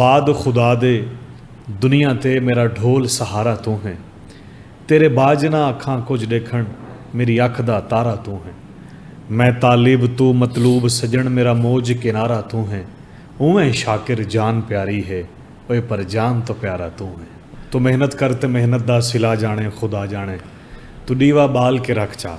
ਬਾਦ ਖੁਦਾ ਦੇ ਦੁਨੀਆ ਤੇ ਮੇਰਾ ਢੋਲ ਸਹਾਰਾ ਤੂੰ ਹੈ ਤੇਰੇ ਬਾਜਨਾ ਅੱਖਾਂ ਕੁਝ ਦੇਖਣ ਮੇਰੀ ਅੱਖ ਦਾ ਤਾਰਾ ਤੂੰ ਹੈ ਮੈਂ ਤਾਲਿਬ ਤੂੰ ਮਤਲੂਬ ਸਜਣ ਮੇਰਾ ਮੋਜ ਕਿਨਾਰਾ ਤੂੰ ਹੈ ਉਵੇਂ ਸ਼ਾਕਿਰ ਜਾਨ ਪਿਆਰੀ ਹੈ ਓਏ ਪਰ ਜਾਨ ਤੋਂ ਪਿਆਰਾ ਤੂੰ ਹੈ ਤੂੰ ਮਿਹਨਤ ਕਰ ਤੇ ਮਿਹਨਤ ਦਾ ਸਿਲਾ ਜਾਣੇ ਖੁਦਾ ਜਾਣੇ ਤੂੰ ਡੀਵਾ ਬਾਲ ਕੇ ਰੱਖ ਚਾ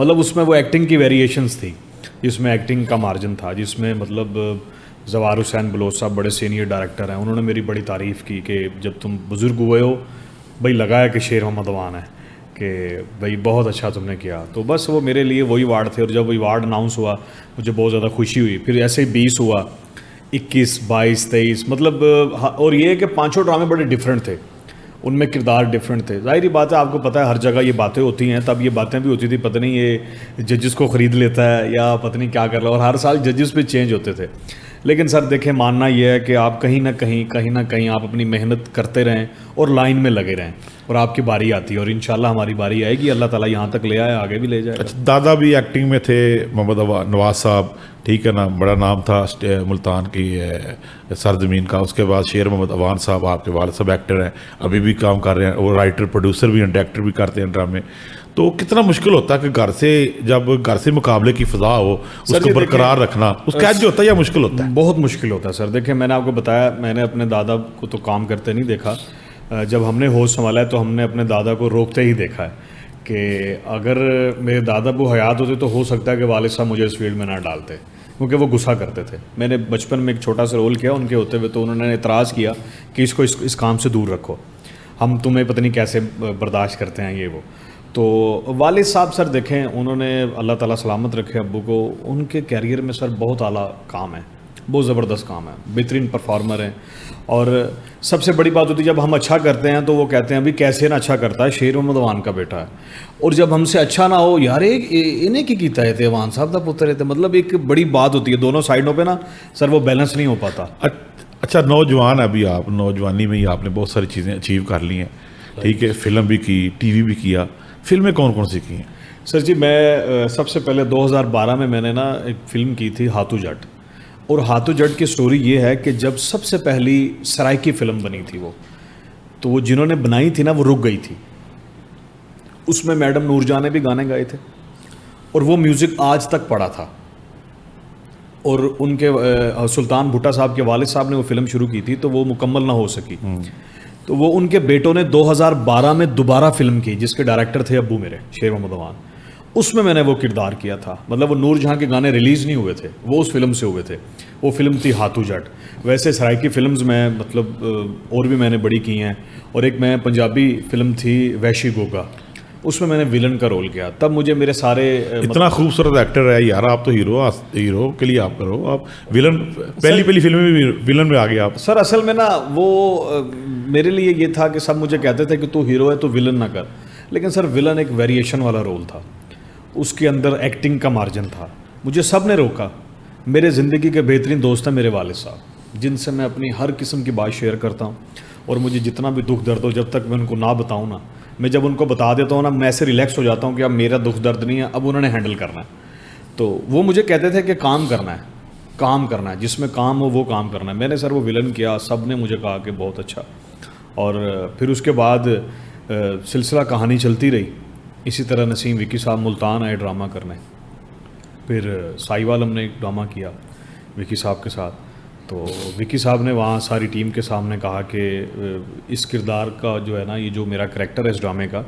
مطلب اس میں وہ ایکٹنگ کی ویریشنس تھی، جس میں ایکٹنگ کا مارجن تھا، جس میں مطلب زوار حسین بلوچ صاحب بڑے سینئر ڈائریکٹر ہیں، انہوں نے میری بڑی تعریف کی کہ جب تم بزرگ ہوئے ہو بھائی لگایا کہ شیر محمد عوان ہے، کہ بھائی بہت اچھا تم نے کیا. تو بس وہ میرے لیے وہی ایوارڈ تھے. اور جب وہ ایوارڈ اناؤنس ہوا مجھے بہت زیادہ خوشی ہوئی. پھر ایسے ہی 20 ہوا، 21، 22، 23، مطلب اور یہ کہ پانچوں ڈرامے بڑے ڈفرینٹ تھے، ان میں کردار ڈفرینٹ تھے. ظاہری بات ہے آپ کو پتہ ہے ہر جگہ یہ باتیں ہوتی ہیں، تب یہ باتیں بھی ہوتی تھی پتہ نہیں یہ ججز کو خرید لیتا ہے یا پتہ نہیں کیا کر رہا ہے، اور ہر سال ججز بھی چینج ہوتے تھے. لیکن سر دیکھیں ماننا یہ ہے کہ آپ کہیں نہ کہیں آپ اپنی محنت کرتے رہیں اور لائن میں لگے رہیں اور آپ کی باری آتی ہے، اور انشاءاللہ ہماری باری آئے گی. اللہ تعالیٰ یہاں تک لے آئے، آگے بھی لے جائے. اچھا، دادا بھی ایکٹنگ میں تھے، محمد نواز صاحب، ٹھیک ہے نا، بڑا نام تھا ملتان کی سرزمین کا. اس کے بعد شیر محمد عوان صاحب آپ کے والد صاحب ایکٹر ہیں، ابھی بھی کام کر رہے ہیں، وہ رائٹر پروڈیوسر بھی ہیں، ڈائریکٹر بھی کرتے ہیں ڈرامے. تو کتنا مشکل ہوتا ہے کہ گھر سے مقابلے کی فضا ہو اس کو برقرار رکھنا، اس کا جو ہوتا ہے یا مشکل ہوتا ہے؟ بہت مشکل ہوتا ہے سر. دیکھیں میں نے آپ کو بتایا، میں نے اپنے دادا کو تو کام کرتے نہیں دیکھا، جب ہم نے ہوش سنبھالا ہے تو ہم نے اپنے دادا کو روکتے ہی دیکھا ہے کہ اگر میرے دادا وہ حیات ہوتے تو ہو سکتا ہے کہ والد صاحب مجھے اس فیلڈ میں نہ ڈالتے، کیونکہ وہ غصہ کرتے تھے. میں نے بچپن میں ایک چھوٹا سا رول کیا ان کے ہوتے ہوئے، تو انہوں نے اعتراض کیا کہ اس کو اس کام سے دور رکھو، ہم تمہیں پتہ نہیں کیسے برداشت کرتے ہیں یہ وہ. تو والد صاحب سر دیکھیں انہوں نے اللہ تعالیٰ سلامت رکھے ابو کو، ان کے کیریئر میں سر بہت اعلیٰ کام ہے، بہت زبردست کام ہے، بہترین پرفارمر ہیں. اور سب سے بڑی بات ہوتی ہے جب ہم اچھا کرتے ہیں تو وہ کہتے ہیں ابھی کیسے نہ اچھا کرتا ہے، شیر محمد عوان کا بیٹا ہے. اور جب ہم سے اچھا نہ ہو، یار انہیں کی کیتا ہے عوان صاحب دا پتر ہے، مطلب ایک بڑی بات ہوتی ہے. دونوں سائڈوں پہ نا سر وہ بیلنس نہیں ہو پاتا. اچھا، نوجوان ابھی آپ نوجوانی میں ہی آپ نے بہت ساری چیزیں اچیو کر لی ہیں، ٹھیک ہے، فلم بھی کی، ٹی وی بھی کیا. فلمیں کون کون سی کی ہیں؟ سر جی میں سب سے پہلے 2012 میں نے نا ایک فلم کی تھی ہاتھو جٹ. اور ہاتھو جٹ کی سٹوری یہ ہے کہ جب سب سے پہلی سرائکی فلم بنی تھی وہ جنہوں نے بنائی تھی نا وہ رک گئی تھی. اس میں میڈم نور جہاں نے بھی گانے گائے تھے اور وہ میوزک آج تک پڑا تھا. اور ان کے سلطان بھٹا صاحب کے والد صاحب نے وہ فلم شروع کی تھی تو وہ مکمل نہ ہو سکی. تو وہ ان کے بیٹوں نے 2012 میں دوبارہ فلم کی جس کے ڈائریکٹر تھے ابو میرے شیر محمد عوان. اس میں نے وہ کردار کیا تھا. مطلب وہ نور جہاں کے گانے ریلیز نہیں ہوئے تھے، وہ اس فلم سے ہوئے تھے. وہ فلم تھی ہاتھو جٹ. ویسے سرائکی فلمز میں مطلب اور بھی میں نے بڑی کی ہیں. اور ایک میں پنجابی فلم تھی ویشی گوگا، اس میں نے ویلن کا رول کیا. تب مجھے میرے سارے اتنا خوبصورت ایکٹر ہے یار، آپ تو ہیرو کے لیے آپ کرو، آپ ویلن پہلی فلم میں بھی ویلن میں آ گئے آپ. سر اصل میں نا وہ میرے لیے یہ تھا کہ سب مجھے کہتے تھے کہ تو ہیرو ہے تو ویلن نہ کر، لیکن سر ویلن ایک ویریشن والا رول تھا، اس کے اندر ایکٹنگ کا مارجن تھا. مجھے سب نے روکا. میرے زندگی کے بہترین دوست ہیں میرے والد صاحب، جن سے میں اپنی ہر قسم کی بات شیئر کرتا ہوں. اور مجھے جتنا بھی دکھ درد ہو، جب تک میں ان کو نہ بتاؤں نا، میں جب ان کو بتا دیتا ہوں نا میں ایسے ریلیکس ہو جاتا ہوں کہ اب میرا دکھ درد نہیں ہے، اب انہوں نے ہینڈل کرنا ہے. تو وہ مجھے کہتے تھے کہ کام کرنا ہے، جس میں کام ہو وہ کام کرنا ہے. میں نے سر وہ ویلن کیا، سب نے مجھے کہا کہ بہت اچھا. اور پھر اس کے بعد سلسلہ کہانی چلتی رہی. اسی طرح نسیم وکی صاحب ملتان آئے ڈرامہ کرنے، پھر سائیوال ہم نے ایک ڈرامہ کیا وکی صاحب کے ساتھ. تو وکی صاحب نے وہاں ساری ٹیم کے سامنے کہا کہ اس کردار کا جو ہے نا، یہ جو میرا کریکٹر ہے اس ڈرامے کا،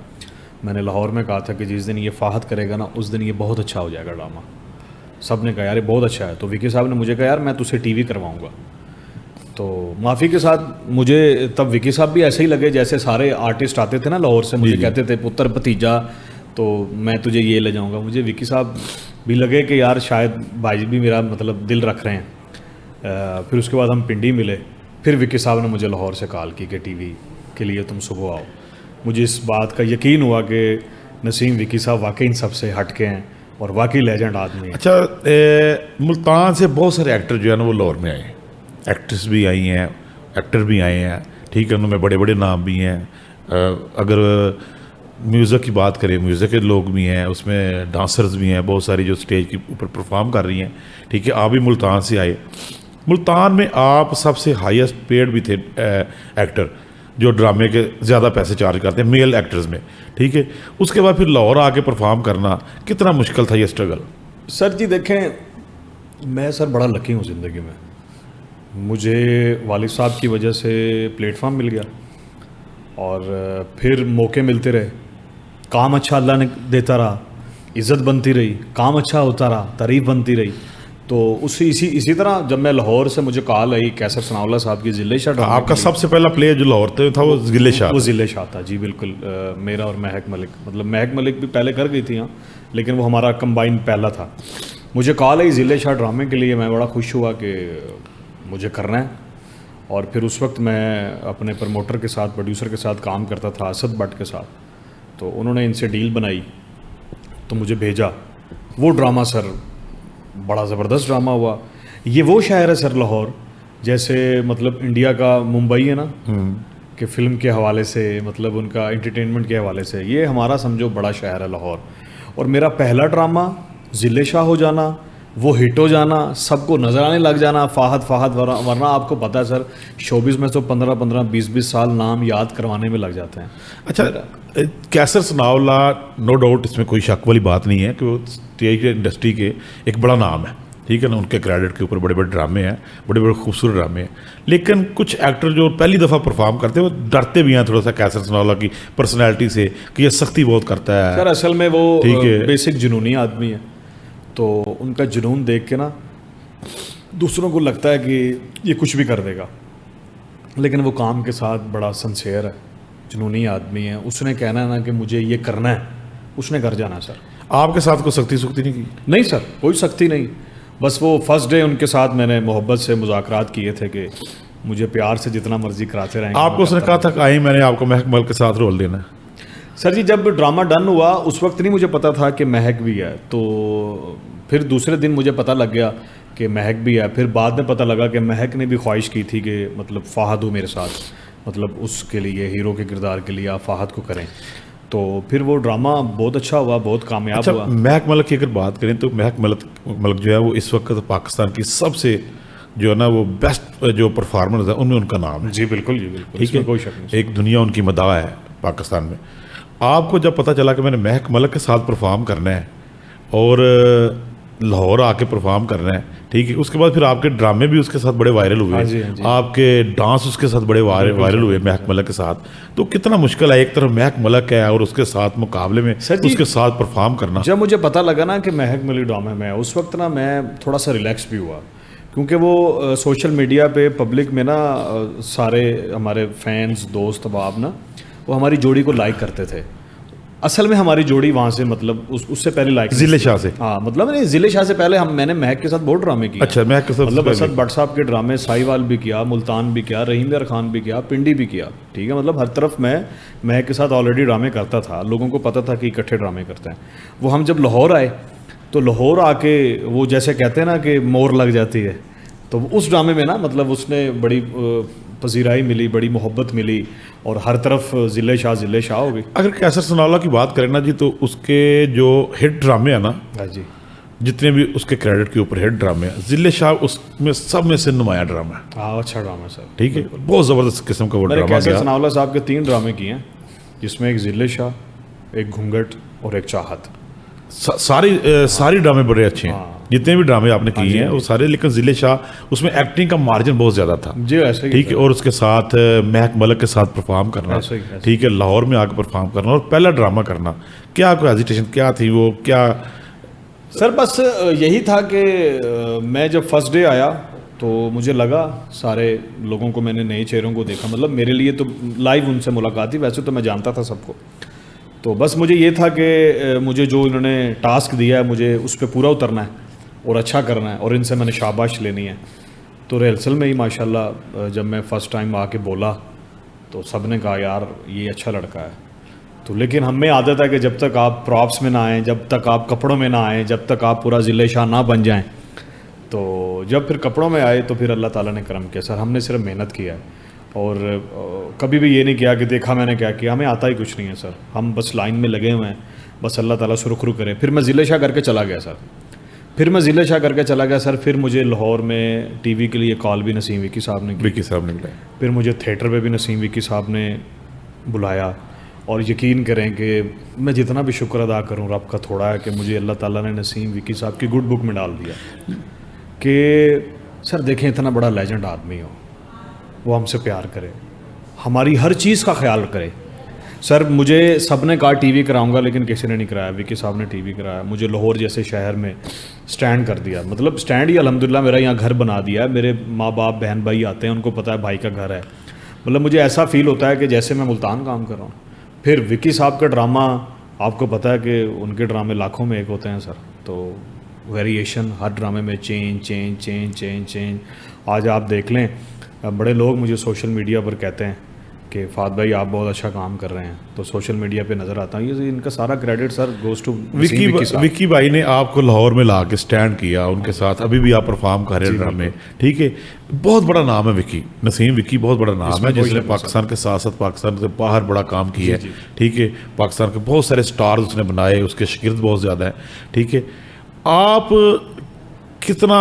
میں نے لاہور میں کہا تھا کہ جس دن یہ فاحت کرے گا نا اس دن یہ بہت اچھا ہو جائے گا ڈرامہ. سب نے کہا یار یہ بہت اچھا ہے. تو وکی صاحب نے مجھے کہا یار میں تجھے ٹی وی کرواؤں گا. تو معافی کے ساتھ مجھے تب وکی صاحب بھی ایسے ہی لگے جیسے سارے آرٹسٹ آتے تھے نا لاہور سے، مجھے کہتے تھے پتر بھتیجا تو میں تجھے یہ لے جاؤں گا. مجھے وکی صاحب بھی لگے کہ یار شاید بھائی بھی میرا مطلب دل رکھ رہے ہیں. پھر اس کے بعد ہم پنڈی ملے. پھر وکی صاحب نے مجھے لاہور سے کال کی کہ ٹی وی کے لیے تم صبح آؤ. مجھے اس بات کا یقین ہوا کہ نسیم وکی صاحب واقعی ان سب سے ہٹ کے ہیں اور واقعی لیجنڈ آدمی ہیں. اچھا، ملتان سے بہت سارے ایکٹر جو ہے نا وہ لاہور میں آئے ہیں، ایکٹریس بھی آئی ہیں، ایکٹر بھی آئے ہیں، ٹھیک ہے، ان میں بڑے بڑے نام بھی ہیں. اگر میوزک کی بات کریں، میوزک کے لوگ بھی ہیں، اس میں ڈانسرز بھی ہیں بہت ساری جو اسٹیج کے اوپر پرفارم کر رہی ہیں، ٹھیک ہے. آپ بھی ملتان سے آئے. ملتان میں آپ سب سے ہائیسٹ پیڈ بھی تھے ایکٹر، جو ڈرامے کے زیادہ پیسے چارج کرتے ہیں میل ایکٹرز میں، ٹھیک ہے. اس کے بعد پھر لاہور آ کے پرفارم کرنا کتنا مشکل تھا یہ اسٹرگل؟ سر جی دیکھیں، میں سر بڑا لکی ہوں زندگی میں. مجھے والد صاحب کی وجہ سے پلیٹ فارم مل گیا اور پھر موقع ملتے رہے. کام اچھا اللہ نے دیتا رہا عزت بنتی رہی, کام اچھا ہوتا رہا, تعریف بنتی رہی. تو اسی طرح جب میں لاہور سے مجھے کال آئی کیسر ثناءاللہ صاحب کی ذلِ شاہ ڈرامے, آپ کا سب سے پہلا پلے جو لاہور تھا وہ ذلِ شاہ, وہ ذلِ شاہ تھا جی بالکل. میرا اور مہک ملک, مطلب مہک ملک بھی پہلے کر گئی تھی ہاں, لیکن وہ ہمارا کمبائن پہلا تھا. مجھے کال آئی ذلِ شاہ ڈرامے کے لیے, میں بڑا خوش ہوا کہ مجھے کرنا ہے. اور پھر اس وقت میں اپنے پروموٹر کے ساتھ, پروڈیوسر کے ساتھ کام کرتا تھا, اسد بٹ کے ساتھ. تو انہوں نے ان سے ڈیل بنائی تو مجھے بھیجا. وہ ڈرامہ سر بڑا زبردست ڈرامہ ہوا. یہ وہ شہر ہے سر لاہور, جیسے مطلب انڈیا کا ممبئی ہے نا, کہ فلم کے حوالے سے, مطلب ان کا انٹرٹینمنٹ کے حوالے سے, یہ ہمارا سمجھو بڑا شہر ہے لاہور. اور میرا پہلا ڈرامہ ذلِ شاہ ہو جانا, وہ ہٹ ہو جانا, سب کو نظر آنے لگ جانا, فہد, ورنہ آپ کو پتہ ہے سر شوبز میں تو 15 20 سال نام یاد کروانے میں لگ جاتے ہیں. اچھا, کیسر ثناءاللہ نو ڈاؤٹ اس میں کوئی شک والی بات نہیں ہے کہ وہ اسٹیج انڈسٹری کے ایک بڑا نام ہے, ٹھیک ہے نا, ان کے کریڈٹ کے اوپر بڑے بڑے ڈرامے ہیں, بڑے بڑے خوبصورت ڈرامے ہیں. لیکن کچھ ایکٹر جو پہلی دفعہ پرفارم کرتے ہیں وہ ڈرتے بھی ہیں تھوڑا سا کیسر ثناءاللہ کی پرسنالٹی سے, کہ یہ سختی بہت کرتا ہے. سر اصل میں وہ ٹھیک ہے, بیسک جنونی آدمی ہے, تو ان کا جنون دیکھ کے نا دوسروں کو لگتا ہے کہ یہ کچھ بھی کر دے گا, لیکن وہ کام کے ساتھ بڑا سنسیئر ہے, جنونی آدمی ہے. اس نے کہنا ہے نا کہ مجھے یہ کرنا ہے, اس نے کر جانا ہے. سر آپ کے ساتھ کوئی سختی نہیں کی؟ نہیں سر, کوئی سختی نہیں. بس وہ فرسٹ ڈے ان کے ساتھ میں نے محبت سے مذاکرات کیے تھے کہ مجھے پیار سے جتنا مرضی کراتے رہیں. آپ کو اس نے کہا تھا کہ آئی میں نے آپ کو مہک ملک کے ساتھ رول دینا ہے؟ سر جی جب ڈرامہ ڈن ہوا اس وقت نہیں مجھے پتا تھا کہ مہک بھی ہے, تو پھر دوسرے دن مجھے پتہ لگ گیا کہ مہک بھی ہے. پھر بعد میں پتہ لگا کہ مہک نے بھی خواہش کی تھی کہ مطلب فہد ہو میرے ساتھ, مطلب اس کے لیے ہیرو کے کردار کے لیے آپ فہد کو کریں. تو پھر وہ ڈرامہ بہت اچھا ہوا, بہت کامیاب ہوا. مہک ملک کی اگر بات کریں تو مہک ملک جو ہے وہ اس وقت پاکستان کی سب سے جو ہے نا وہ بیسٹ جو پرفارمرز ہیں ان میں ان کا نام ہے. جی بالکل, جی بالکل, ٹھیک ہے, کوئی شک نہیں. ایک دنیا ان کی مداح ہے پاکستان میں. آپ کو جب پتہ چلا کہ میں نے مہک ملک کے ساتھ پرفارم کرنا ہے اور لاہور آ کے پرفارم کرنا ہے, ٹھیک ہے, اس کے بعد پھر آپ کے ڈرامے بھی اس کے ساتھ بڑے وائرل ہوئے, آپ کے ڈانس اس کے ساتھ بڑے وائرل ہوئے مہک ملک کے ساتھ, تو کتنا مشکل ہے ایک طرف مہک ملک ہے اور اس کے ساتھ مقابلے میں اس کے ساتھ پرفارم کرنا. جب مجھے پتہ لگا نا کہ مہک ملک ڈرامے میں, اس وقت نا میں تھوڑا سا ریلیکس بھی ہوا, کیونکہ وہ سوشل میڈیا پہ پبلک میں نا سارے ہمارے فینس دوست احباب نا وہ ہماری جوڑی کو لائک کرتے تھے. اصل میں ہماری جوڑی وہاں سے مطلب اس سے پہلے لائک ذلِ شاہ سے, ہاں مطلب نہیں ذلِ شاہ سے پہلے میں نے مہک کے ساتھ بہت ڈرامے کیے. اچھا, مہک کے ساتھ مطلب اسد بٹ صاحب کے ڈرامے سائی وال بھی کیا, ملتان بھی کیا, رحیم یار خان بھی کیا, پنڈی بھی کیا, ٹھیک ہے, مطلب ہر طرف میں مہک کے ساتھ آلریڈی ڈرامے کرتا تھا. لوگوں کو پتہ تھا کہ اکٹھے ڈرامے کرتے ہیں. وہ ہم جب لاہور آئے تو لاہور آ کے وہ جیسے کہتے ہیں نا کہ مور لگ جاتی ہے, تو اس ڈرامے میں نا مطلب اس نے بڑی پذیرائی ملی, بڑی محبت ملی, اور ہر طرف ذلِ شاہ ہو گئی. اگر کیسر ثناءاللہ کی بات کریں نا جی, تو اس کے جو ہٹ ڈرامے ہیں نا, جی جتنے بھی اس کے کریڈٹ کے اوپر ہٹ ڈرامے ہیں, ذلِ شاہ اس میں سب میں سے نمایاں ڈرامہ ہے. ہاں اچھا ڈرامہ سر, ٹھیک ہے, بہت زبردست قسم کا وہ ڈرامہ گیا. کیسر ثناءاللہ صاحب کے 3 ڈرامے کیے ہیں, جس میں ایک ذلِ شاہ, ایک گھونگھٹ اور ایک چاہت. ساری ڈرامے بڑے اچھے ہیں, جتنے بھی ڈرامے آپ نے کیے ہیں وہ سارے, لیکن ذلِ شاہ اس میں ایکٹنگ کا مارجن بہت زیادہ تھا. جی ایسے ہی, ٹھیک ہے, اور اس کے ساتھ مہک ملک کے ساتھ پرفارم کرنا, ٹھیک ہے, لاہور میں آ کے پرفارم کرنا اور پہلا ڈرامہ کرنا, کیا کوئی ہیزیٹیشن کیا تھی وہ کیا؟ سر بس یہی تھا کہ میں جب فرسٹ ڈے آیا تو مجھے لگا سارے لوگوں کو میں نے نئے چہروں کو دیکھا, مطلب میرے لیے تو لائیو ان سے ملاقات تھی, ویسے تو میں جانتا تھا سب کو. تو بس مجھے یہ تھا کہ مجھے جو انہوں نے ٹاسک دیا ہے مجھے اس پہ پورا اترنا ہے اور اچھا کرنا ہے, اور ان سے میں نے شاباش لینی ہے. تو ریہرسل میں ہی ماشاءاللہ جب میں فرسٹ ٹائم آ کے بولا تو سب نے کہا یار یہ اچھا لڑکا ہے. تو لیکن ہم میں عادت ہے کہ جب تک آپ پراپس میں نہ آئیں, جب تک آپ کپڑوں میں نہ آئیں, جب تک آپ پورا ذلِ شاہ نہ بن جائیں, تو جب پھر کپڑوں میں آئے تو پھر اللہ تعالیٰ نے کرم کیا. سر ہم نے صرف محنت کیا ہے اور کبھی بھی یہ نہیں کیا کہ دیکھا میں نے کیا کیا, ہمیں آتا ہی کچھ نہیں ہے سر. ہم بس لائن میں لگے ہوئے ہیں, بس اللہ تعالیٰ سرخرو کرے. پھر میں ذلِ شاہ کر کے چلا گیا سر, پھر مجھے لاہور میں ٹی وی کے لیے کال بھی نسیم وکی صاحب نے بلایا, پھر مجھے تھیٹر پہ بھی نسیم وکی صاحب نے بلایا. اور یقین کریں کہ میں جتنا بھی شکر ادا کروں رب کا تھوڑا ہے کہ مجھے اللہ تعالیٰ نے نسیم وکی صاحب کی گڈ بک میں ڈال دیا کہ سر دیکھیں اتنا بڑا لیجنڈ آدمی ہو, وہ ہم سے پیار کرے, ہماری ہر چیز کا خیال کرے, سر مجھے سب نے کہا ٹی وی کراؤں گا لیکن کسی نے نہیں کرایا. وکی صاحب نے ٹی وی کرایا. مجھے لاہور جیسے شہر میں سٹینڈ کر دیا, مطلب سٹینڈ ہی الحمدللہ میرا یہاں گھر بنا دیا ہے. میرے ماں باپ بہن بھائی آتے ہیں, ان کو پتہ ہے بھائی کا گھر ہے. مطلب مجھے ایسا فیل ہوتا ہے کہ جیسے میں ملتان کام کر رہا ہوں. پھر وکی صاحب کا ڈرامہ آپ کو پتہ ہے کہ ان کے ڈرامے لاکھوں میں ایک ہوتے ہیں سر. تو ویریشن ہر ڈرامے میں change change change change change. آج آپ دیکھ لیں بڑے لوگ مجھے سوشل میڈیا پر کہتے ہیں کہ فہد بھائی آپ بہت اچھا کام کر رہے ہیں, تو سوشل میڈیا پہ نظر آتا ہے. یہ ان کا سارا کریڈٹ سر گوز ٹو وکی بھائی نے آپ کو لاہور میں لا کے سٹینڈ کیا, ان کے ساتھ ابھی بھی آپ پرفارم کر رہے ہیں ڈرامے. ٹھیک ہے, بہت بڑا نام ہے وکی, نسیم وکی بہت بڑا نام ہے جس نے پاکستان کے ساتھ ساتھ پاکستان سے باہر بڑا کام کیا ہے. ٹھیک ہے, پاکستان کے بہت سارے سٹارز اس نے بنائے, اس کے شاگرد بہت زیادہ ہیں. ٹھیک ہے, آپ کتنا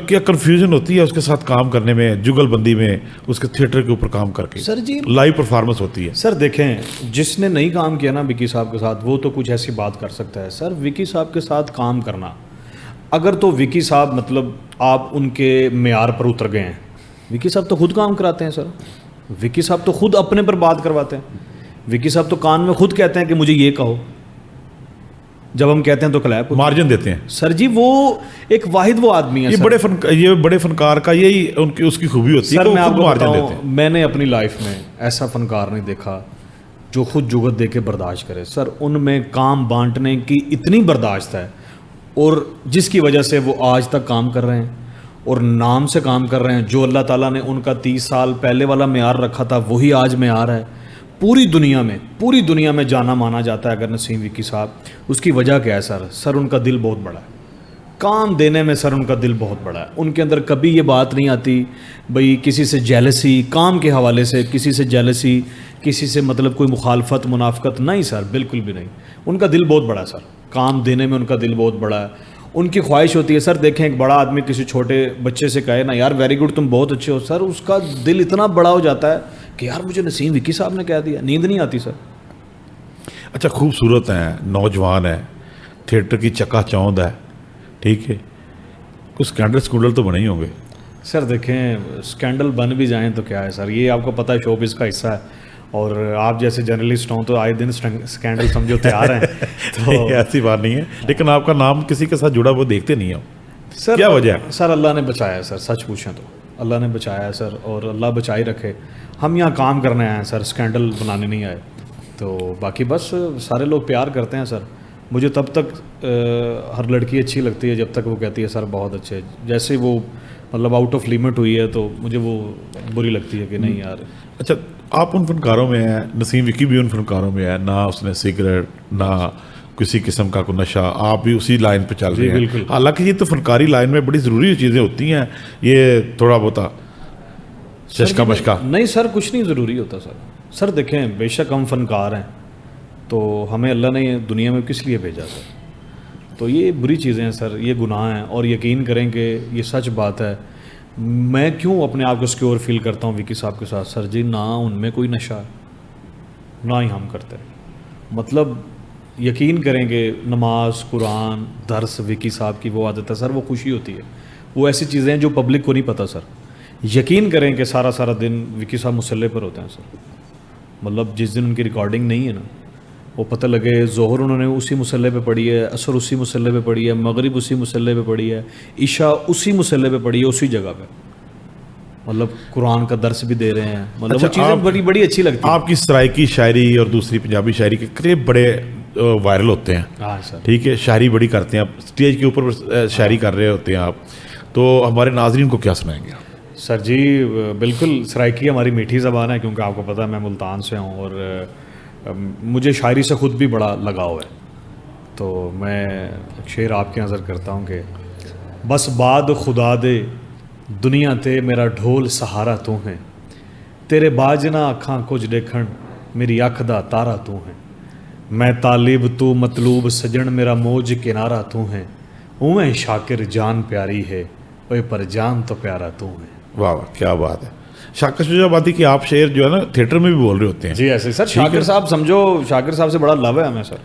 کیا کنفیوژن ہوتی ہے اس کے ساتھ کام کرنے میں, جگل بندی میں, اس کے تھیٹر کے اوپر کام کر کے سر جی لائیو پرفارمنس ہوتی ہے. سر دیکھیں جس نے نہیں کام کیا نا وکی صاحب کے ساتھ وہ تو کچھ ایسی بات کر سکتا ہے. سر وکی صاحب کے ساتھ کام کرنا, اگر تو وکی صاحب مطلب آپ ان کے معیار پر اتر گئے ہیں. وکی صاحب تو خود کام کراتے ہیں سر. وکی صاحب تو خود اپنے پر بات کرواتے ہیں. وکی صاحب تو کان میں خود کہتے ہیں کہ مجھے یہ کہو, جب ہم کہتے ہیں تو کلیپ مارجن دیتے ہیں. سر جی وہ ایک واحد وہ آدمی ہے. یہ بڑے فنکار کا یہی اس کی خوبی ہوتی ہے. سر میں آپ کو بتاؤں, میں نے اپنی لائف میں ایسا فنکار نہیں دیکھا جو خود جگت دے کے برداشت کرے. سر ان میں کام بانٹنے کی اتنی برداشت ہے, اور جس کی وجہ سے وہ آج تک کام کر رہے ہیں اور نام سے کام کر رہے ہیں. جو اللہ تعالیٰ نے ان کا 30 سال پہلے والا معیار رکھا تھا وہی آج معیار ہے. پوری دنیا میں جانا مانا جاتا ہے اگر نسیم وکی صاحب. اس کی وجہ کیا ہے سر؟ سر ان کا دل بہت بڑا ہے, کام دینے میں سر ان کا دل بہت بڑا ہے. ان کے اندر کبھی یہ بات نہیں آتی بھئی کسی سے جیلسی, کام کے حوالے سے کسی سے جیلسی, کسی سے مطلب کوئی مخالفت منافقت نہیں سر, بالکل بھی نہیں. ان کا دل بہت بڑا ہے سر, کام دینے میں ان کا دل بہت بڑا ہے. ان کی خواہش ہوتی ہے سر, دیکھیں ایک بڑا آدمی کسی چھوٹے بچے سے کہے نا یار ویری گڈ تم بہت اچھے ہو, سر اس کا دل اتنا بڑا ہو جاتا ہے کہ یار مجھے نسیم وکی صاحب نے کہہ دیا, نیند نہیں آتی سر. اچھا خوبصورت ہیں, نوجوان ہیں, تھیٹر کی چکا چوند ہے. ٹھیک ہے, کچھ اسکینڈل تو بنے ہی ہوں گے. سر دیکھیں اسکینڈل بن بھی جائیں تو کیا ہے سر, یہ آپ کو پتہ ہے شو بز کا حصہ ہے, اور آپ جیسے جرنلسٹ ہوں تو آئے دن اسکینڈل سمجھو تیار ہیں. تو ایسی بات نہیں ہے, لیکن آپ کا نام کسی کے ساتھ جڑا وہ دیکھتے نہیں ہو سر. کیا وجہ ہے؟ سر اللہ نے بچایا ہے سر, سچ پوچھیں تو اللہ نے بچایا ہے سر, اور اللہ بچائی رکھے. ہم یہاں کام کرنے آئے ہیں سر, اسکینڈل بنانے نہیں آئے. تو باقی بس سارے لوگ پیار کرتے ہیں سر. مجھے تب تک ہر لڑکی اچھی لگتی ہے جب تک وہ کہتی ہے سر بہت اچھے. جیسے وہ مطلب آؤٹ آف لیمٹ ہوئی ہے تو مجھے وہ بری لگتی ہے کہ نہیں یار. اچھا آپ ان فنکاروں میں ہیں, نسیم وکی بھی ان فنکاروں میں ہے, نہ اس نے سگریٹ نہ کسی قسم کا کوئی نشہ, آپ بھی اسی لائن پہ چل رہے ہیں. بالکل. حالانکہ یہ تو فنکاری لائن میں بڑی ضروری چیزیں ہوتی ہیں, یہ تھوڑا بہت چشکا بشکا نہیں سر, کچھ نہیں ضروری ہوتا سر. سر دیکھیں بے شک ہم فنکار ہیں تو ہمیں اللہ نے دنیا میں کس لیے بھیجا سر. تو یہ بری چیزیں ہیں سر, یہ گناہ ہیں, اور یقین کریں کہ یہ سچ بات ہے. میں کیوں اپنے آپ کو سیکیور فیل کرتا ہوں وکی صاحب کے ساتھ سر جی, نہ ان میں کوئی نشہ ہے نہ ہی ہم کرتے. مطلب یقین کریں کہ نماز, قرآن, درس وکی صاحب کی وہ عادت ہے سر, وہ خوشی ہوتی ہے. وہ ایسی چیزیں ہیں جو پبلک کو نہیں پتہ سر. یقین کریں کہ سارا دن وکی صاحب مسلح پر ہوتے ہیں سر. مطلب جس دن ان کی ریکارڈنگ نہیں ہے نا, وہ پتہ لگے ظہر انہوں نے اسی مسلح پہ پڑھی ہے, عصر اسی مسلح پہ پڑھی ہے, مغرب اسی مسلح پہ پڑھی ہے, عشاء اسی مسلح پہ پڑھی ہے, اسی جگہ پہ. مطلب قرآن کا درس بھی دے رہے ہیں. مطلب وہ چیزیں بڑی اچھی لگتی ہیں. آپ کی سرائکی شاعری اور دوسری پنجابی شاعری کے کلپ بڑے وائرل ہوتے ہیں. ہاں سر. ٹھیک ہے, شاعری بڑی کرتے ہیں, آپ اسٹیج کے اوپر شاعری کر رہے ہوتے ہیں آپ, تو ہمارے ناظرین کو کیا سنائیں گے؟ سر جی بالکل, سرائکی ہماری میٹھی زبان ہے, کیونکہ آپ کو پتہ ہے میں ملتان سے ہوں, اور مجھے شاعری سے خود بھی بڑا لگاؤ ہے. تو میں ایک شعر آپ کی نظر کرتا ہوں کہ بس بعد خدا دے دنیا تے میرا ڈھول سہارا تو ہے, تیرے باجنا اکھاں کچھ دیکھن میری اکھ دا تارا تو ہے, میں طالب تو مطلوب سجن میرا موج کنارا تو ہے, اویں شاکر جان پیاری ہے اوے پر جان تو پیارا تو ہے. واہ واہ کیا بات ہے. شاکر شجاع آبادی کی آپ شعر جو ہے نا تھیٹر میں بھی بول رہے ہوتے ہیں. جی ایسے سر, شاکر صاحب سمجھو, شاکر صاحب سے بڑا لو ہے ہمیں سر.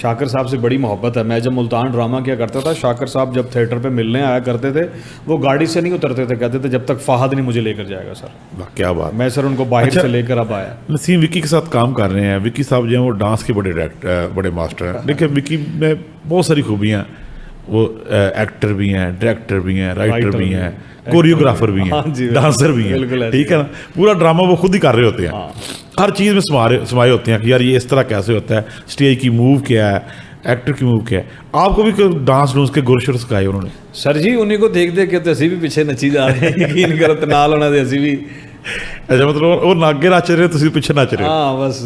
شاکر صاحب سے بڑی محبت ہے. میں جب ملتان ڈرامہ کیا کرتا تھا, شاکر صاحب جب تھیٹر پہ ملنے آیا کرتے تھے, وہ گاڑی سے نہیں اترتے تھے, کہتے تھے جب تک فہد نہیں مجھے لے کر جائے گا سر. کیا بات. میں سر ان کو باہر سے لے کر اب آیا. نسیم وکی کے ساتھ کام کر رہے ہیں. وکی صاحب جو ہیں وہ ڈانس کے بڑے ماسٹر ہیں. دیکھیں وکی میں بہت ساری خوبیاں, وہ ایکٹر بھی ہیں, ڈائریکٹر بھی ہیں, رائٹر بھی ہیں, کوریوگرافر بھی ہیں, ڈانسر بھی ہیں, ٹھیک ہے نا. پورا ڈرامہ وہ خود ہی کر رہے ہوتے ہیں, ہر چیز میں سمائے ہوتے ہیں کہ یار یہ اس طرح کیسے ہوتا ہے, اسٹیج کی موو کیا ہے, ایکٹر کی موو کیا ہے. آپ کو بھی ڈانس ڈونس کے گر شر سکھائے انہوں نے؟ سر جی انہیں کو دیکھ دیکھ کے تو اسی بھی پیچھے نچی جا رہے ہیں, یقین کرو نال ہونا دے اسی بھی. اچھا مطلب وہ ناگے ناچ رہے تسی پیچھے ناچ رہے؟ ہاں بس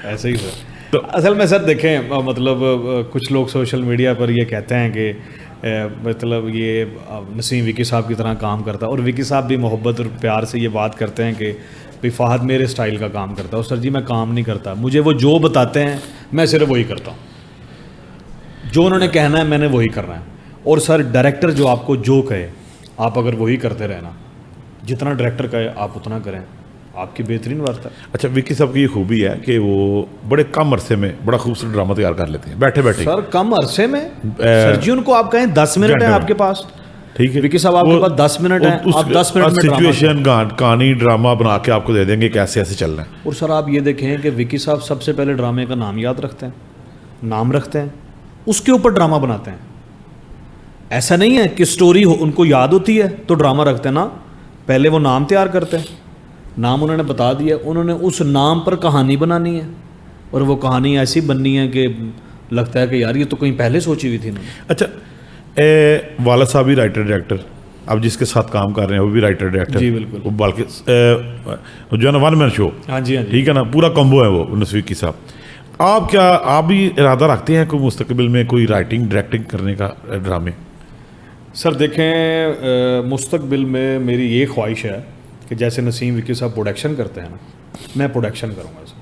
ایسے ہی سر. تو اصل میں سر دیکھیں مطلب کچھ لوگ سوشل میڈیا پر یہ کہتے ہیں کہ مطلب یہ نسیم وکی صاحب کی طرح کام کرتا ہے, اور وکی صاحب بھی محبت اور پیار سے یہ بات کرتے ہیں کہ بھائی فہد میرے اسٹائل کا کام کرتا ہے. اور سر جی میں کام نہیں کرتا, مجھے وہ جو بتاتے ہیں میں صرف وہی کرتا ہوں, جو انہوں نے کہنا ہے میں نے وہی کرنا ہے. اور سر ڈائریکٹر جو آپ کو جو کہے آپ اگر وہی کرتے رہنا, جتنا ڈائریکٹر کہے آپ اتنا کریں, آپ کی بہترین بات ہے. اچھا وکی صاحب کی یہ خوبی ہے کہ وہ بڑے کم عرصے میں بڑا خوبصورت ڈرامہ تیار کر لیتے ہیں بیٹھے بیٹھے. سر کم عرصے میں سر جی ان کو آپ کہیں 10 منٹ ہیں آپ کے پاس, ٹھیک ہے وکی صاحب آپ کے پاس 10 منٹ ہیں, آپ 10 منٹ میں سچویشن کہانی ڈرامہ بنا کے آپ کو دے دیں گے کیسے ایسے چلنا ہے. اور سر آپ یہ دیکھیں کہ وکی صاحب سب سے پہلے ڈرامے کا نام یاد رکھتے ہیں, نام رکھتے ہیں, اس کے اوپر ڈرامہ بناتے ہیں. ایسا نہیں ہے کہ سٹوری ان کو یاد ہوتی ہے تو ڈرامہ رکھتے ہیں نا, پہلے وہ نام تیار کرتے ہیں, نام انہوں نے بتا دیا, انہوں نے اس نام پر کہانی بنانی ہے, اور وہ کہانی ایسی بننی ہے کہ لگتا ہے کہ یار یہ تو کہیں پہلے سوچی ہوئی تھی انہوں نے. اچھا والد صاحب بھی رائٹر ڈائریکٹر, اب جس کے ساتھ کام کر رہے ہیں وہ بھی رائٹر ڈائریکٹر. جی بالکل, وہ بلکہ جو ہے نا ون مین شو. ہاں جی ہاں جی, ٹھیک ہے نا, پورا کمبو ہے وہ نسیم وکی صاحب. آپ بھی ارادہ رکھتے ہیں کوئی مستقبل میں کوئی رائٹنگ ڈائریکٹنگ کرنے کا ڈرامے؟ سر دیکھیں مستقبل میں میری یہ خواہش ہے کہ جیسے نسیم وکی صاحب پروڈکشن کرتے ہیں نا, میں پروڈکشن کروں گا سر.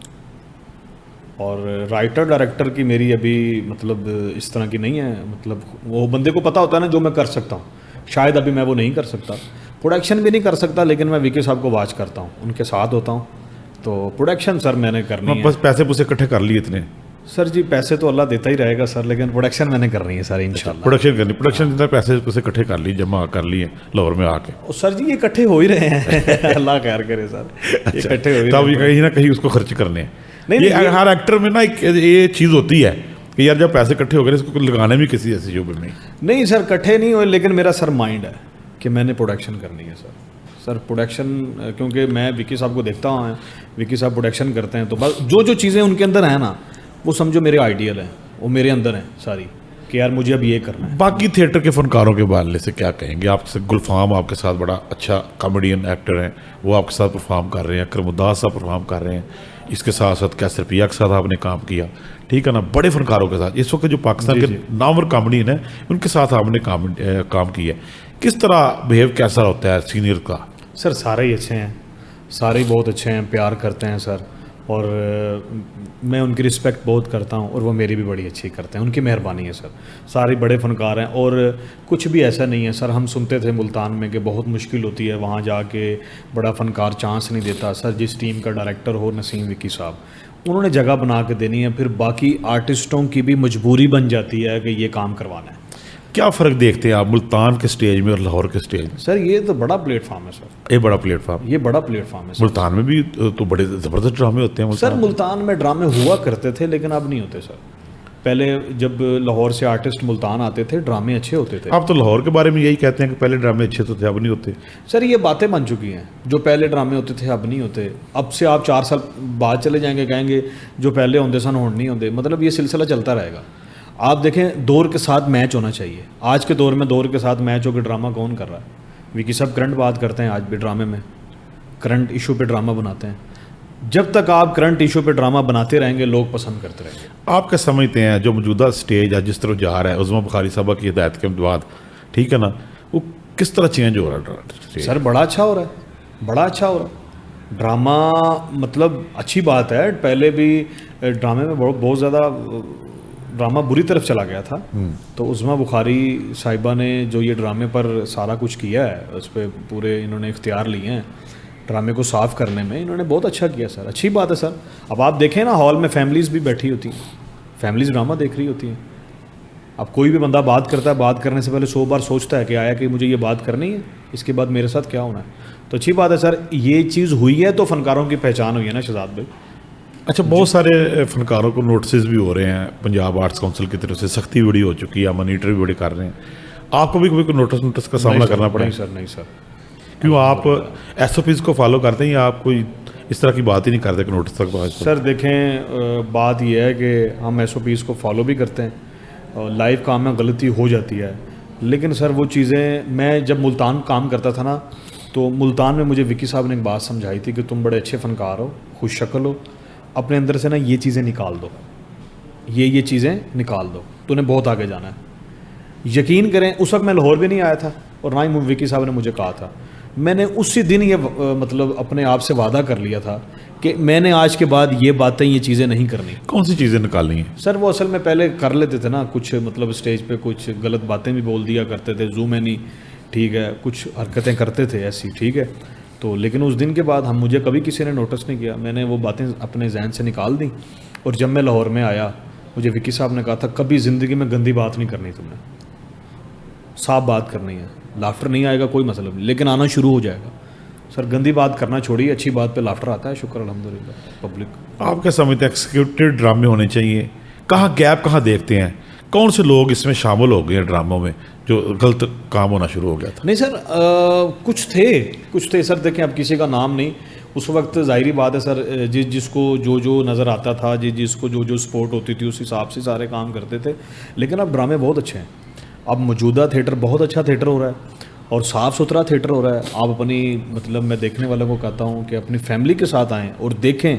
اور رائٹر ڈائریکٹر کی میری ابھی مطلب اس طرح کی نہیں ہے, مطلب وہ بندے کو پتہ ہوتا ہے نا جو میں کر سکتا ہوں, شاید ابھی میں وہ نہیں کر سکتا, پروڈکشن بھی نہیں کر سکتا, لیکن میں وکی صاحب کو واچ کرتا ہوں, ان کے ساتھ ہوتا ہوں. تو پروڈکشن سر میں نے کرنی ہے. بس پیسے پوسے اکٹھے کر لیے اتنے؟ سر جی پیسے تو اللہ دیتا ہی رہے گا سر, لیکن پروڈکشن میں نے کرنی ہے سر انشاءاللہ. پروڈکشن کرنی, پروڈکشن جتنا پیسے پوسے اکٹھے کر لیے, جمع کر لیے لاہور میں آ کے. سر جی یہ اکٹھے ہو ہی رہے ہیں, اللہ خیر کرے سر, یہ اکٹھے ہو ہی رہے ہیں. کہیں نہ کہیں اس کو خرچ کرنے ہیں. یہ ہر ایکٹر میں نا ایک یہ چیز ہوتی ہے کہ یار جب پیسے اکٹھے ہو گئے اس کو لگانے بھی کسی ایسے شعبے میں. نہیں سر اکٹھے نہیں ہوئے, لیکن میرا سر مائنڈ ہے کہ میں نے پروڈکشن کرنی ہے سر پروڈکشن, کیونکہ میں وکی صاحب کو دیکھتا ہوں, وکی صاحب پروڈکشن کرتے ہیں, تو بس جو چیزیں ان کے اندر ہیں نا وہ سمجھو میرے آئیڈیل ہیں, وہ میرے اندر ہیں ساری, کہ یار مجھے اب یہ کرنا ہے. باقی تھیٹر کے فنکاروں کے بارے سے کیا کہیں گے آپ؟ سے گلفام آپ کے ساتھ بڑا اچھا کامیڈین ایکٹر ہیں, وہ آپ کے ساتھ پرفارم کر رہے ہیں, اکرم الداس صاحب پرفارم کر رہے ہیں, اس کے ساتھ ساتھ کیسر پیا کے ساتھ آپ نے کام کیا, ٹھیک ہے نا, بڑے فنکاروں کے ساتھ اس وقت جو پاکستان کے نامور کامیڈین ہیں ان کے ساتھ آپ نے کام کیا. کس طرح بیہیو کیسا ہوتا ہے سینئر کا؟ سر سارے ہی اچھے ہیں, سارے ہی بہت اچھے ہیں, پیار کرتے ہیں سر, اور میں ان کی رسپیکٹ بہت کرتا ہوں, اور وہ میری بھی بڑی اچھی کرتے ہیں, ان کی مہربانی ہے سر. سارے بڑے فنکار ہیں, اور کچھ بھی ایسا نہیں ہے سر. ہم سنتے تھے ملتان میں کہ بہت مشکل ہوتی ہے وہاں جا کے, بڑا فنکار چانس نہیں دیتا. سر جس ٹیم کا ڈائریکٹر ہو نسیم وکی صاحب, انہوں نے جگہ بنا کے دینی ہے, پھر باقی آرٹسٹوں کی بھی مجبوری بن جاتی ہے کہ یہ کام کروانا ہے. کیا فرق دیکھتے ہیں آپ ملتان کے سٹیج میں اور لاہور کے سٹیج میں؟ سر یہ تو بڑا پلیٹ فارم ہے سر, یہ بڑا پلیٹ فارم, یہ بڑا پلیٹ فارم ہے سر. ملتان میں بھی تو بڑے زبردست ڈرامے ہوتے ہیں سر. ملتان میں ڈرامے ہوا کرتے تھے لیکن اب نہیں ہوتے سر. پہلے جب لاہور سے آرٹسٹ ملتان آتے تھے ڈرامے اچھے ہوتے تھے. آپ تو لاہور کے بارے میں یہی کہتے ہیں کہ پہلے ڈرامے اچھے تو تھے, اب نہیں ہوتے. سر یہ باتیں بن چکی ہیں, جو پہلے ڈرامے ہوتے تھے اب نہیں ہوتے. اب سے آپ 4 سال بعد چلے جائیں گے, کہیں گے جو پہلے ہوندے سن ہون نہیں ہوندے. مطلب یہ سلسلہ چلتا رہے گا. آپ دیکھیں دور کے ساتھ میچ ہونا چاہیے. آج کے دور میں دور کے ساتھ میچ ہو کے ڈرامہ کون کر رہا ہے؟ وکی صاحب کرنٹ بات کرتے ہیں آج بھی ڈرامے میں, کرنٹ ایشو پہ ڈرامہ بناتے ہیں. جب تک آپ کرنٹ ایشو پہ ڈرامہ بناتے رہیں گے لوگ پسند کرتے رہیں گے. آپ کیا سمجھتے ہیں جو موجودہ سٹیج ہے جس طرح جا رہا ہے عظمیٰ بخاری صاحبہ کی ہدایت کے بعد, ٹھیک ہے نا, وہ کس طرح چینج ہو رہا ہے؟ سر بڑا اچھا ہو رہا ہے, بڑا اچھا ہو رہا ہے ڈرامہ. مطلب اچھی بات ہے. پہلے بھی ڈرامے میں بہت زیادہ ڈرامہ بری طرف چلا گیا تھا, تو عظمیٰ بخاری صاحبہ نے جو یہ ڈرامے پر سارا کچھ کیا ہے, اس پہ پورے انہوں نے اختیار لیے ہیں ڈرامے کو صاف کرنے میں, انہوں نے بہت اچھا کیا سر. اچھی بات ہے سر. اب آپ دیکھیں نا ہال میں فیملیز بھی بیٹھی ہوتی ہیں, فیملیز ڈرامہ دیکھ رہی ہوتی ہیں. اب کوئی بھی بندہ بات کرتا ہے, بات کرنے سے پہلے 100 بار سوچتا ہے کہ آیا کہ مجھے یہ بات کرنی ہے, اس کے بعد میرے ساتھ کیا ہونا ہے. تو اچھی بات ہے سر, یہ چیز ہوئی ہے تو فنکاروں کی پہچان ہوئی ہے نا شہزاد بھائی. اچھا, بہت سارے فنکاروں کو نوٹسز بھی ہو رہے ہیں پنجاب آرٹس کونسل کی طرف سے, سختی بڑی ہو چکی ہے, مانیٹر بھی بڑے کر رہے ہیں. آپ کو بھی کبھی کوئی نوٹس کا سامنا کرنا پڑا؟ نہیں سر. کیوں آپ ایس او پیز کو فالو کرتے ہیں یا آپ کوئی اس طرح کی بات ہی نہیں کرتے کہ نوٹس تک پہنچ؟ سر دیکھیں, بات یہ ہے کہ ہم ایس او پیز کو فالو بھی کرتے ہیں, اور لائیو کام میں غلطی ہو جاتی ہے, لیکن سر وہ چیزیں, میں جب ملتان کام کرتا تھا نا, تو ملتان میں مجھے وکی صاحب نے ایک بات سمجھائی تھی کہ تم بڑے اچھے فنکار ہو, خوش شکل ہو, اپنے اندر سے نا یہ چیزیں نکال دو, یہ چیزیں نکال دو, تو نے بہت آگے جانا ہے. یقین کریں اس وقت میں لاہور بھی نہیں آیا تھا, اور نہ ہی وکی صاحب نے مجھے کہا تھا. میں نے اسی دن یہ مطلب اپنے آپ سے وعدہ کر لیا تھا کہ میں نے آج کے بعد یہ باتیں, یہ چیزیں نہیں کرنی. کون سی چیزیں نکالنی ہیں سر؟ وہ اصل میں پہلے کر لیتے تھے نا کچھ, مطلب اسٹیج پہ کچھ غلط باتیں بھی بول دیا کرتے تھے, زوم ہے نہیں, ٹھیک ہے, کچھ حرکتیں کرتے تھے ایسی, ٹھیک ہے. تو لیکن اس دن کے بعد مجھے کبھی کسی نے نوٹس نہیں کیا, میں نے وہ باتیں اپنے ذہن سے نکال دیں. اور جب میں لاہور میں آیا, مجھے وکی صاحب نے کہا تھا کبھی زندگی میں گندی بات نہیں کرنی, تم نے صاف بات کرنی ہے. لافٹر نہیں آئے گا کوئی مسئلہ نہیں, لیکن آنا شروع ہو جائے گا. سر گندی بات کرنا چھوڑیے, اچھی بات پہ لافٹر آتا ہے, شکر الحمدللہ پبلک. آپ کیا سمجھتے ہیں ایکسیکیوٹیو ڈرامے ہونے چاہیے؟ کہاں گیپ کہاں دیکھتے ہیں؟ کون سے لوگ اس میں شامل ہو گئے ہیں ڈراموں میں جو غلط کام ہونا شروع ہو گیا تھا؟ نہیں سر, کچھ تھے سر. دیکھیں اب کسی کا نام نہیں, اس وقت ظاہری بات ہے سر, جس کو جو نظر آتا تھا, جس کو جو سپورٹ ہوتی تھی اس حساب سے سارے کام کرتے تھے. لیکن اب ڈرامے بہت اچھے ہیں. اب موجودہ تھیٹر بہت اچھا تھیٹر ہو رہا ہے, اور صاف ستھرا تھیٹر ہو رہا ہے. آپ اپنی مطلب میں دیکھنے والوں کو کہتا ہوں کہ اپنی فیملی کے ساتھ آئیں اور دیکھیں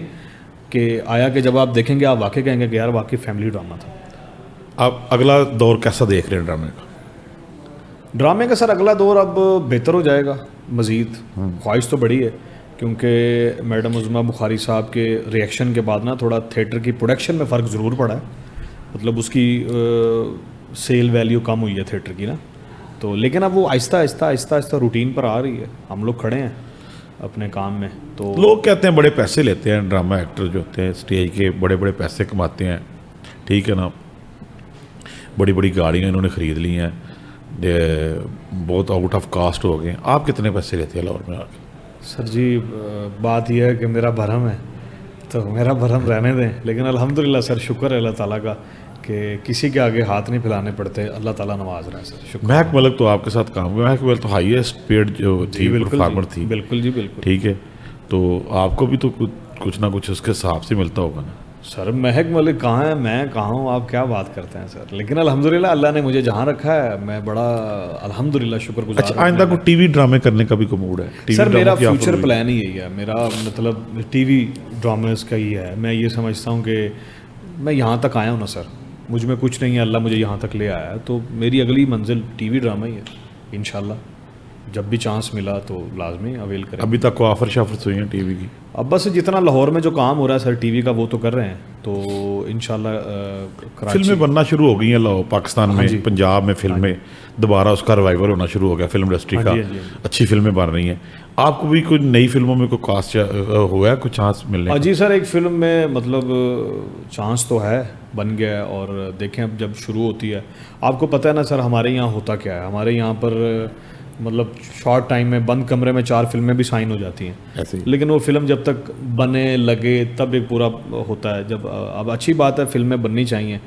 کہ آیا کہ جب آپ دیکھیں گے آپ واقعی کہیں گے کہ یار واقعی فیملی ڈرامہ تھا. آپ اگلا دور کیسا دیکھ رہے ہیں ڈرامے کا؟ سر اگلا دور اب بہتر ہو جائے گا مزید. خواہش تو بڑی ہے, کیونکہ میڈم عظمیٰ بخاری صاحب کے ریئیکشن کے بعد نا تھوڑا تھیٹر کی پروڈکشن میں فرق ضرور پڑا ہے. مطلب اس کی سیل ویلیو کم ہوئی ہے تھیٹر کی نا. تو لیکن اب وہ آہستہ آہستہ روٹین پر آ رہی ہے. ہم لوگ کھڑے ہیں اپنے کام میں. تو لوگ کہتے ہیں بڑے پیسے لیتے ہیں ڈرامہ ایکٹر جو ہوتے ہیں اسٹیج کے, بڑے پیسے کماتے ہیں, ٹھیک ہے نا, بڑی گاڑیاں انہوں نے خرید لی ہیں, بہت آؤٹ آف کاسٹ ہو گئے ہیں. آپ کتنے پیسے لیتے ہیں لاہور میں آ کے؟ سر جی بات یہ ہے کہ میرا بھرم ہے, تو میرا بھرم رہنے دیں. لیکن الحمدللہ سر, شکر ہے اللہ تعالیٰ کا کہ کسی کے آگے ہاتھ نہیں پھیلانے پڑتے, اللہ تعالیٰ نواز رہا ہے سر. شکر. مہک ملک تو آپ کے ساتھ کام ہوا, مہک ملک تو ہائیسٹ پیڈ جو تھی پرفارمر تھی. بالکل جی بالکل. ٹھیک ہے, تو آپ کو بھی تو کچھ نہ کچھ اس کے حساب سے ملتا ہوگا نا. سر مہک ملک کہاں ہے, میں کہاں ہوں, آپ کیا بات کرتے ہیں سر. لیکن الحمدللہ اللہ نے مجھے جہاں رکھا ہے میں بڑا الحمدللہ شکر گزار. اچھا, آئندہ کو ٹی وی ڈرامے کرنے کا بھی کوئی موڈ ہے؟ سر میرا فیوچر پلان ہی یہی ہے. میرا مطلب ٹی وی ڈراماز کا ہی ہے. میں یہ سمجھتا ہوں کہ میں یہاں تک آیا ہوں نا سر, مجھ میں کچھ نہیں ہے, اللہ مجھے یہاں تک لے آیا ہے. تو میری اگلی منزل ٹی وی ڈرامہ ہی ہے انشاءاللہ. جب بھی چانس ملا تو لازمی اویل کریں. ابھی تک کو آفر شافر ہوئی ہیں ٹی وی کی؟ اب بس جتنا لاہور میں جو کام ہو رہا ہے سر ٹی وی کا وہ تو کر رہے ہیں. تو انشاءاللہ فلمیں بننا شروع ہو گئی ہیں پاکستان میں, پنجاب میں فلمیں دوبارہ اس کا ریوائول ہونا شروع ہو گیا فلم انڈسٹری کا. اچھی فلمیں بن رہی ہیں. آپ کو بھی کوئی نئی فلموں میں کوئی کاسٹ ہوا ہے, کوئی چانس ملنے کا؟ جی سر, ایک فلم میں مطلب چانس تو ہے, بن گیا ہے. اور دیکھیں اب جب شروع ہوتی ہے, آپ کو پتہ ہے نا سر ہمارے یہاں ہوتا کیا ہے. ہمارے یہاں پر مطلب شارٹ ٹائم میں بند کمرے میں 4 فلمیں بھی سائن ہو جاتی ہیں, لیکن وہ فلم جب تک بنے لگے تب ایک پورا ہوتا ہے. جب اب اچھی بات ہے فلمیں بننی چاہیے,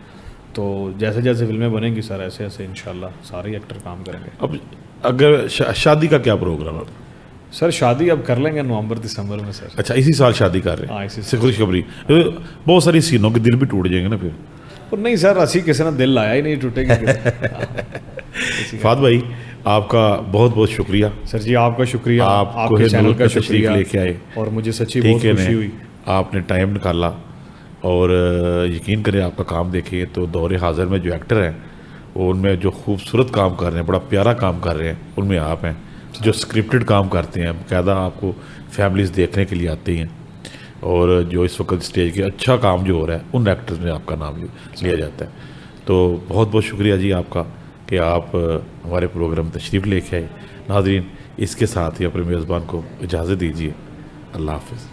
تو جیسے جیسے فلمیں بنیں گی سر ایسے ایسے انشاءاللہ سارے ایکٹر کام کریں گے. اب اگر شادی کا کیا پروگرام ہے سر؟ شادی اب کر لیں گے نومبر دسمبر میں سر. اچھا, اسی سال شادی کر رہے ہیں؟ ہاں اسی سے خوشخبری. بہت ساری سینوں کے دل بھی ٹوٹ جائیں گے نا پھر. نہیں سر, اسی کسی نے دل لایا ہی نہیں, ٹوٹے گا. فہد بھائی آپ کا بہت بہت شکریہ. سر جی آپ کا شکریہ, آپ کے چینل کا شکریہ لے کے آئے, اور مجھے سچی بہت خوشی ہوئی. آپ نے ٹائم نکالا, اور یقین کریں آپ کا کام دیکھیے تو دور حاضر میں جو ایکٹر ہیں وہ ان میں جو خوبصورت کام کر رہے ہیں, بڑا پیارا کام کر رہے ہیں, ان میں آپ ہیں. جو اسکرپٹڈ کام کرتے ہیں, باقاعدہ آپ کو فیملیز دیکھنے کے لیے آتی ہیں, اور جو اس وقت اسٹیج کے اچھا کام جو ہو رہا ہے ان ایکٹرز میں آپ کا نام لیا جاتا ہے. تو بہت بہت شکریہ جی آپ کا کہ آپ ہمارے پروگرام میں تشریف لے کے آئے. ناظرین, اس کے ساتھ ہی اپنے میزبان کو اجازت دیجیے. اللہ حافظ.